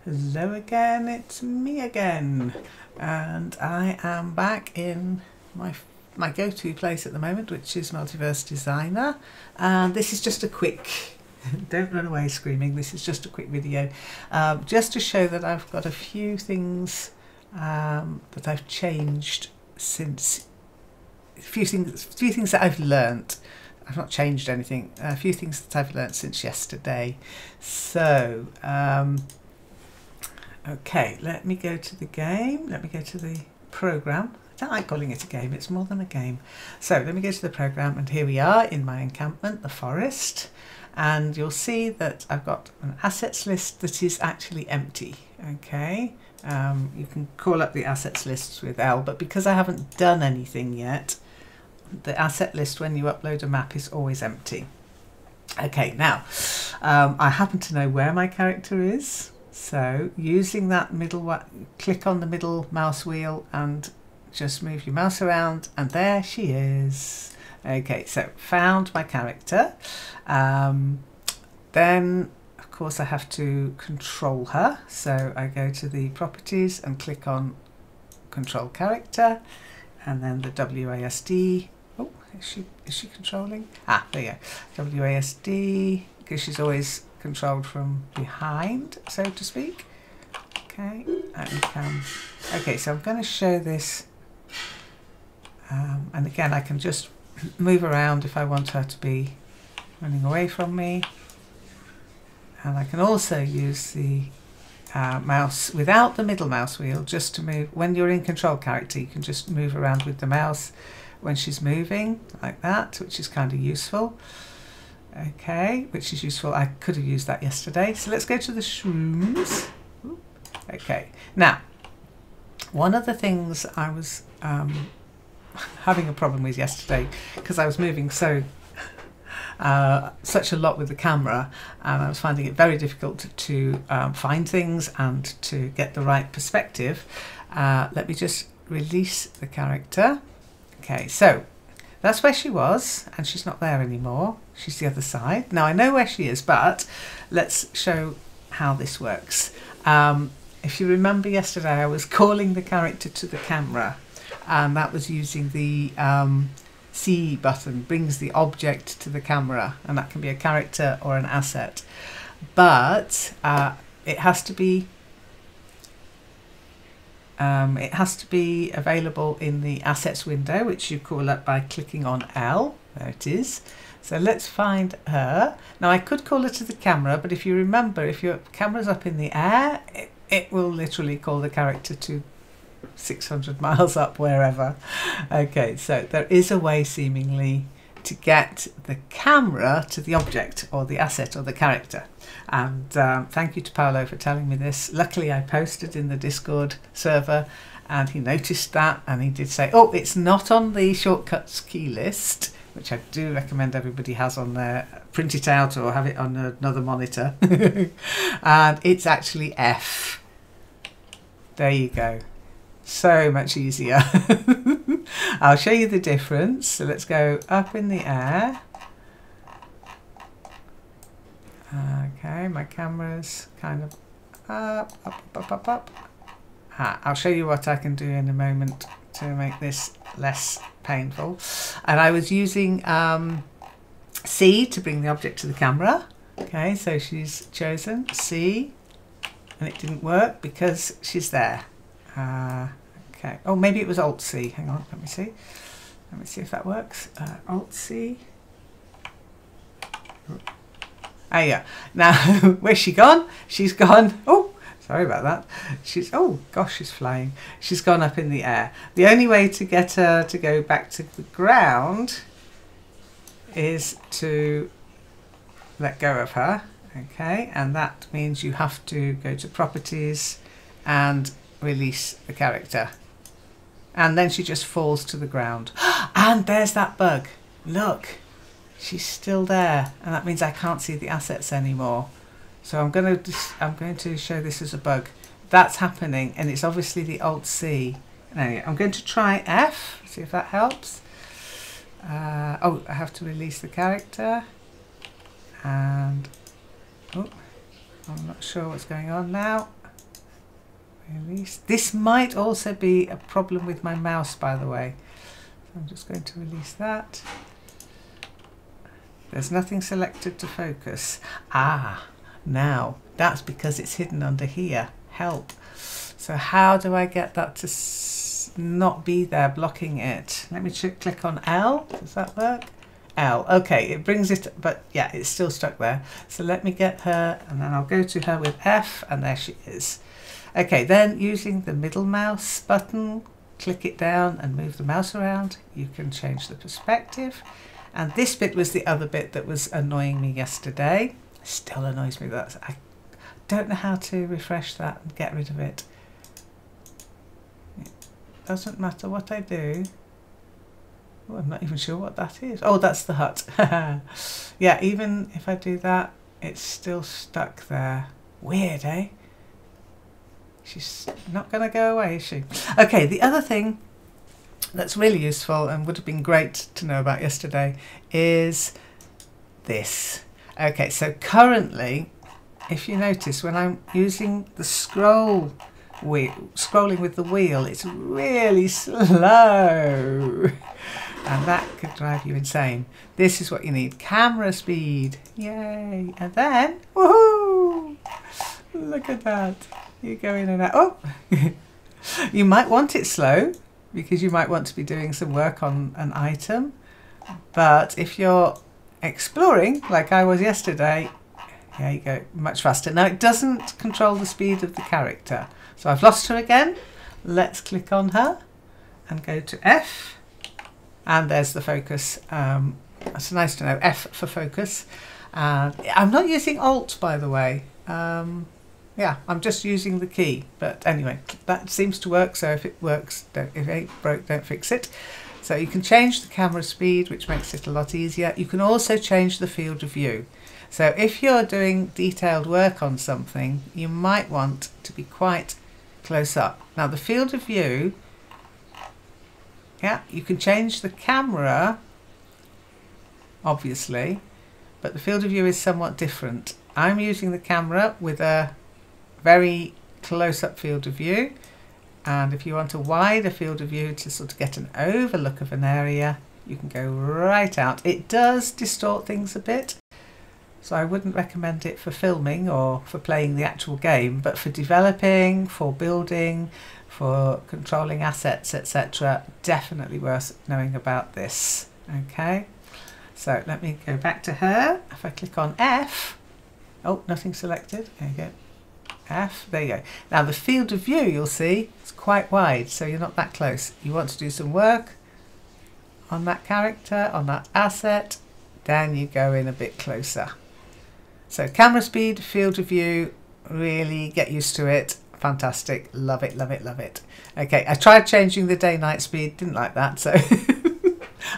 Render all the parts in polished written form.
Hello again, it's me again, and I am back in my go-to place at the moment, which is MultiVerse Designer. And this is just a quick, don't run away screaming, this is just a quick video, just to show that I've got a few things that I've changed since, a few things that I've learnt. I've not changed anything, a few things that I've learnt since yesterday. So, okay, let me go to the game, let me go to the program. I don't like calling it a game, it's more than a game. So let me go to the program, and here we are in my encampment, the forest, and you'll see that I've got an assets list that is actually empty. Okay, you can call up the assets lists with L, but because I haven't done anything yet, the asset list when you upload a map is always empty. Okay, now I happen to know where my character is. So using that click on the middle mouse wheel and just move your mouse around, and there she is. Okay, so found my character. Then of course I have to control her. So I go to the properties and click on control character, and then the WASD. Oh, is she controlling? Ah, there you go. WASD, because she's always controlled from behind, so to speak. Okay, okay, so I'm going to show this, and again I can just move around if I want her to be running away from me, and I can also use the mouse without the middle mouse wheel just to move. When you're in control character, you can just move around with the mouse when she's moving like that, which is kind of useful. Okay, which is useful. I could have used that yesterday. So let's go to the shrooms. Okay, now one of the things I was having a problem with yesterday, because I was moving such a lot with the camera, and I was finding it very difficult to find things and to get the right perspective. Let me just release the character. Okay, so that's where she was, and she's not there anymore. She's the other side. Now I know where she is, but let's show how this works. If you remember yesterday, I was calling the character to the camera, and that was using the C button, brings the object to the camera, and that can be a character or an asset. But it has to be available in the assets window, which you call up by clicking on L. There it is. So let's find her. Now I could call her to the camera, but if you remember, if your camera's up in the air, it will literally call the character to 600 miles up, wherever. Okay, so there is a way seemingly to get the camera to the object or the asset or the character. And thank you to Paolo for telling me this. Luckily I posted in the Discord server and he noticed that, and he did say, oh, it's not on the shortcuts key list, which I do recommend everybody has on there. Print it out or have it on another monitor. And it's actually F. There you go. So much easier. I'll show you the difference. So let's go up in the air. Okay, my camera's kind of up. I'll show you what I can do in a moment to make this less painful. And I was using C to bring the object to the camera. Okay, so she's chosen C, and it didn't work because she's there. Okay. Oh, maybe it was Alt C. Hang on, let me see. Let me see if that works. Alt C. Ah, yeah. Now, where's she gone? She's gone. Oh, sorry about that. Oh gosh, she's flying. She's gone up in the air. The only way to get her to go back to the ground is to let go of her. Okay, and that means you have to go to properties and release the character, and then she just falls to the ground. And there's that bug. Look, she's still there, and that means I can't see the assets anymore. So I'm going to show this as a bug. That's happening, and it's obviously the Alt C. Anyway, I'm going to try F, see if that helps. Oh, I have to release the character, and oh, I'm not sure what's going on now. Release. This might also be a problem with my mouse, by the way. So I'm just going to release that. There's nothing selected to focus. Ah, now that's because it's hidden under here. Help. So how do I get that to not be there blocking it? Let me click on L. Does that work? L. Okay, it brings it, but yeah, it's still stuck there. So let me get her, and then I'll go to her with F, and there she is. Okay, then using the middle mouse button, click it down and move the mouse around. You can change the perspective. And this bit was the other bit that was annoying me yesterday. Still annoys me. I don't know how to refresh that and get rid of it. It doesn't matter what I do. Oh, I'm not even sure what that is. Oh, that's the hut. Yeah, even if I do that, it's still stuck there. Weird, eh? She's not going to go away, is she? Okay, the other thing that's really useful and would have been great to know about yesterday is this. Okay, so currently, if you notice, when I'm using the scrolling with the wheel, it's really slow. And that could drive you insane. This is what you need. Camera speed. Yay. And then, woohoo! Look at that. You go in and out. Oh! You might want it slow because you might want to be doing some work on an item. But if you're exploring, like I was yesterday, there you go, much faster. Now it doesn't control the speed of the character. So I've lost her again. Let's click on her and go to F. And there's the focus. That's nice to know. F for focus. I'm not using Alt, by the way. Yeah, I'm just using the key. But anyway, that seems to work. So if it works, if it ain't broke, don't fix it. So you can change the camera speed, which makes it a lot easier. You can also change the field of view. So if you're doing detailed work on something, you might want to be quite close up. Now the field of view, yeah, you can change the camera, obviously, but the field of view is somewhat different. I'm using the camera with a very close-up field of view, and if you want a wider field of view to sort of get an overlook of an area, you can go right out. It does distort things a bit, so I wouldn't recommend it for filming or for playing the actual game, but for developing, for building, for controlling assets, etc., definitely worth knowing about this. Okay, so let me go back to her. If I click on F, oh, nothing selected. There you go. F, there you go. Now the field of view, you'll see, is quite wide, so you're not that close. You want to do some work on that character, on that asset, then you go in a bit closer. So camera speed, field of view, really get used to it. Fantastic. Love it, love it, love it. Okay, I tried changing the day-night speed, didn't like that, so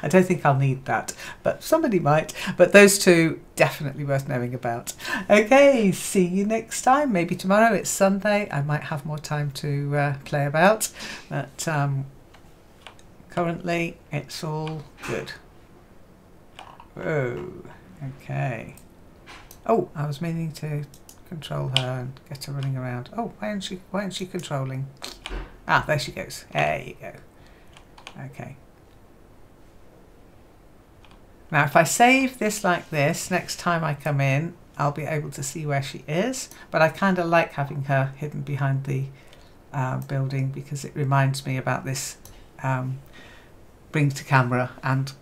I don't think I'll need that, but somebody might. But those two, definitely worth knowing about. Okay, see you next time. Maybe tomorrow, it's Sunday. I might have more time to play about, but currently it's all good. Whoa, okay. Oh, I was meaning to control her and get her running around. Oh, why isn't she controlling? Ah, there she goes. There you go. Okay. Now if I save this like this, next time I come in, I'll be able to see where she is. But I kind of like having her hidden behind the building because it reminds me about this bring to camera and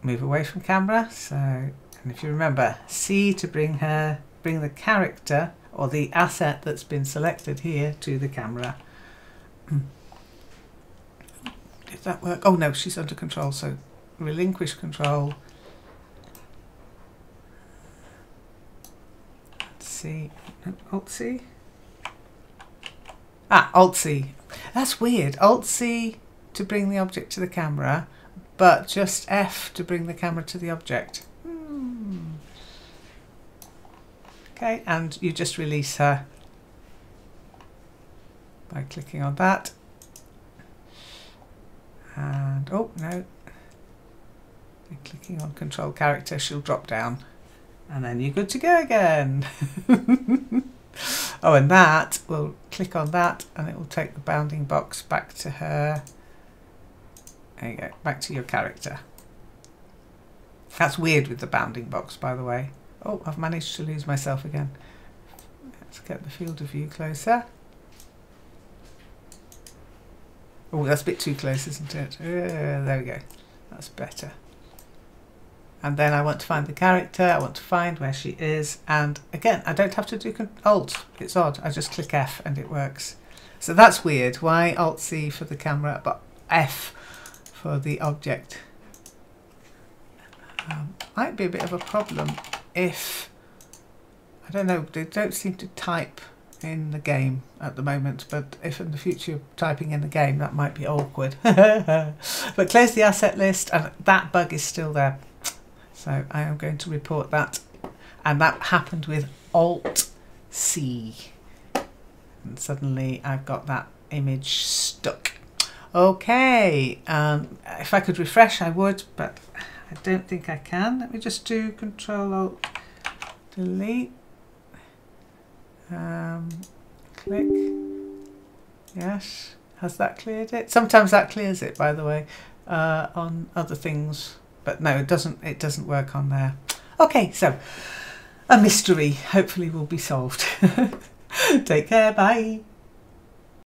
move away from camera. So, and if you remember, C to bring the character or the asset that's been selected here to the camera. Did that work? Oh no, she's under control, so relinquish control. Let's see. Alt C. Ah, Alt C. That's weird. Alt C to bring the object to the camera, but just F to bring the camera to the object. Okay, and you just release her by clicking on that. And oh no, and clicking on control character, she'll drop down, and then you're good to go again. Oh, and that, we'll click on that and it will take the bounding box back to her. There you go, back to your character. That's weird with the bounding box, by the way. Oh, I've managed to lose myself again. Let's get the field of view closer. Oh, that's a bit too close, isn't it? There we go. That's better. And then I want to find the character. I want to find where she is. And again, I don't have to do Alt. It's odd. I just click F and it works. So that's weird. Why Alt-C for the camera, but F for the object? Might be a bit of a problem if, I don't know, they don't seem to type in the game at the moment, but if in the future you're typing in the game, that might be awkward. But close the asset list, and that bug is still there. So I am going to report that. And that happened with Alt-C. And suddenly I've got that image stuck. Okay, if I could refresh I would, but I don't think I can. Let me just do Control-Alt-Delete. Click. Yes. Has that cleared it? Sometimes that clears it, by the way, on other things. But no, it doesn't work on there. Okay, so a mystery hopefully will be solved. Take care, bye.